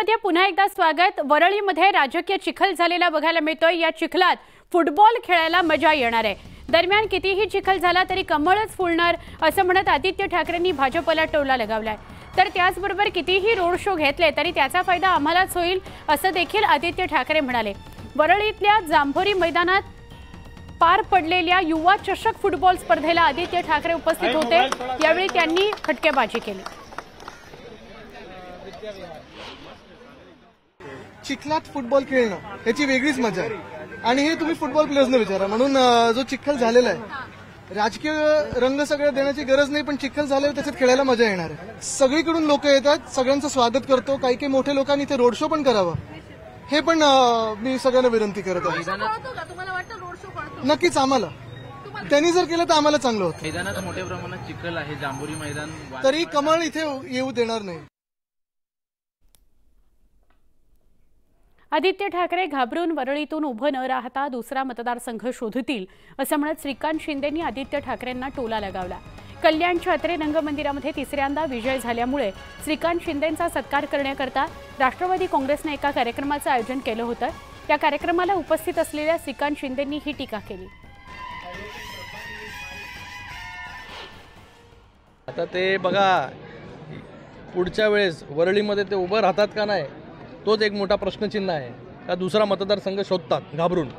मध्ये पुन्हा एकदा स्वागत। वरळीमध्ये राजकीय चिखल झालेला बघायला मिळतोय। या चिखलात फुटबॉल खेळायला मजा येणार आहे। दरम्यान कितीही चिखल झाला तरी कमळच फुलणार असं म्हणत आदित्य ठाकरेंनी भाजपला टोला लगावलाय। तर त्याचबरोबर कितीही रोड शो घेतले तरी त्याचा फायदा आम्हालाच होईल असं देखील आदित्य ठाकरे म्हणाले। वरळीतल्या जांभोरी मैदानात पार पडलेल्या युवा चषक फुटबॉल स्पर्धेला आदित्य ठाकरे उपस्थित होते। यावेळी त्यांनी फटकेबाजी केली। चिखलात फुटबॉल खेळणं याची वेगळीच मजा आहे आणि हे तुम्ही फुटबॉल प्लेयर्सना विचारा। म्हणून जो चिखल झालेला आहे राजकीय रंग सगळं देण्याची गरज नाही, पण चिखल झाल्यावर त्याच्यात खेळायला मजा येणार आहे। सगळीकडून लोक येतात, सगळ्यांचं स्वागत करतो। काही काही मोठे लोकांनी इथे रोड शो पण करावा हे पण मी सगळ्यांना विनंती करत आहे। नक्कीच आम्हाला त्यांनी जर केलं तर आम्हाला चांगलं होतं। मैदानात मोठ्या प्रमाणात चिखल आहे, जांभोरी मैदान, तरी कमळ इथे येऊ देणार नाही। आदित्य ठाकरे घाबरून वरळीतून उभं न राहता दुसरा मतदारसंघ शोधतील असं म्हणत श्रीकांत शिंदेंनी आदित्य ठाकरेंना टोला लगावला। कल्याण छात्रे रंगमंदिरामध्ये तिसऱ्यांदा विजय झाल्यामुळे श्रीकांत शिंदेंचा सत्कार करण्याकरता राष्ट्रवादी काँग्रेसने एका कार्यक्रमाचं आयोजन केलं होतं। त्या कार्यक्रमाला उपस्थित असलेल्या श्रीकांत शिंदेंनी ही टीका केली। आता ते बघा पुढच्या वेळेस वरळीमध्ये ते उभं राहतात का नाही तोच एक मोठा प्रश्नचिन्ह आहे का दुसरा मतदारसंघ शोधतात घाबरून।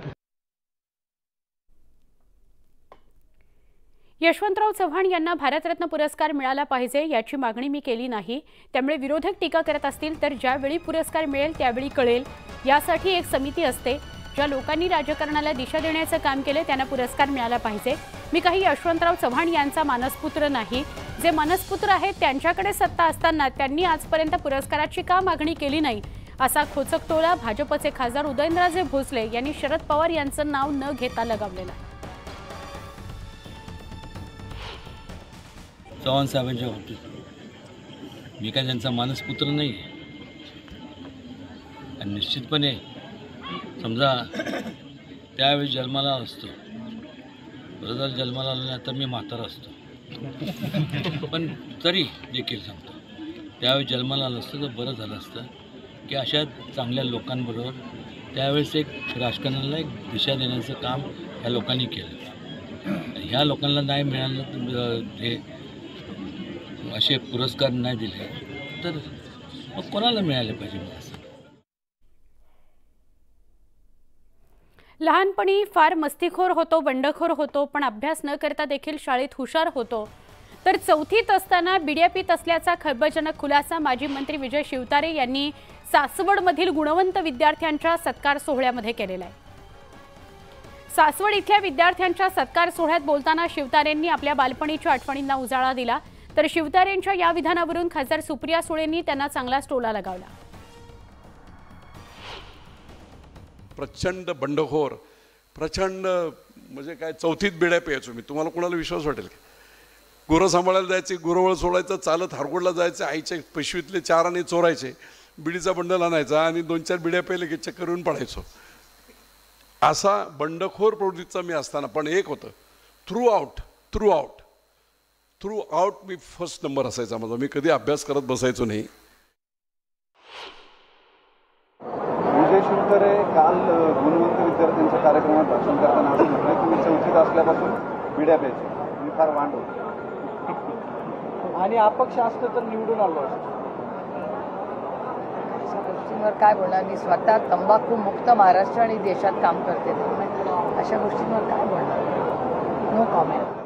यशवंतराव चव्हाण यांना भारतरत्न पुरस्कार मिळाला पाहिजे याची मागणी मी केली नाही, त्यामुळे विरोधक टीका करत असतील तर ज्यावेळी पुरस्कार मिळेल त्यावेळी कळेल। यासाठी एक समिती असते, ज्या लोकांनी राजकारणाला दिशा देण्याचं काम केले त्यांना पुरस्कार मिळाला पाहिजे। मी काही यशवंतराव चव्हाण यांचा मानसपुत्र नाही। जे मानसपुत्र आहेत त्यांच्याकडे सत्ता असताना त्यांनी आजपर्यंत पुरस्काराची का मागणी केली नाही असा खोचक टोला भाजपचे खासदार उदयनराजे भोसले यांनी शरद पवार यांचं नाव न घेता लगावलेला। चव्हाण साहेबांच्या बाबतीत मी काय त्यांचा मानसपुत्र नाही आणि निश्चितपणे समजा त्यावेळी जन्माला असतो, बरोबर जन्माला आलो नाही तर मी म्हातारा असतो, पण तरी देखील सांगतो त्यावेळी जन्माला आलं असतं तर बरं झालं असतं की अशा चांगल्या लोकांबरोबर त्यावेळेस एक राजकारणाला एक दिशा देण्याचं काम ह्या लोकांनी केलं। ह्या लोकांना नाही मिळालं हे असे पुरस्कार नाही दिले तर मग कोणाला मिळाले पाहिजे। लहानपणी फार मस्तीखोर होतो, बंडखोर होतो, पण अभ्यास न करता देखील शाळेत हुशार होतो। तर चौथीत असताना बिड्या पीत असल्याचा खळबळजनक खुलासा माजी मंत्री विजय शिवतारे यांनी सासवडमधील गुणवंत विद्यार्थ्यांच्या सत्कार सोहळ्यामध्ये केलेला आहे। सासवड इथल्या विद्यार्थ्यांच्या सत्कार सोहळ्यात बोलताना शिवतारेंनी आपल्या बालपणीच्या आठवणींना उजाळा दिला। तर शिवतारेंच्या या विधानावरून खासदार सुप्रिया सुळेंनी त्यांना चांगलाच टोला लगावला। प्रचंड बंडखोर, प्रचंड म्हणजे काय चौथीत बिड्या प्यायचो मी, तुम्हाला कोणाला विश्वास वाटेल की? गुरं सांभाळायला जायचे, गुरवळ सोडायचं, चालत हारगोडला जायचं, आईच्या पिशवीतले 4 आणे चोरायचे, बिडीचा बंडल आणायचा आणि 2-4 बिड्या प्यायले की चक्कर येऊन पडायचो। असा बंडखोर प्रवृत्तीचा मी असताना पण एक होतं, थ्रू आउट मी फर्स्ट नंबर असायचा माझा। मी कधी अभ्यास करत बसायचो नाही। विजय शिवतारे काल गुणवंत विद्यार्थ्यांच्या कार्यक्रमात भाषण करताना असं म्हटलं की मी चौथीत असल्यापासून बिड्या प्यायचे, मी फार वांड होतो आणि अपक्ष असतं तर निवडून आलो असतो। अशा गोष्टींवर काय बोलणार? मी स्वतः तंबाखू मुक्त महाराष्ट्र आणि देशात काम करते, त्यामुळे अशा गोष्टींवर काय बोलणार? No comment.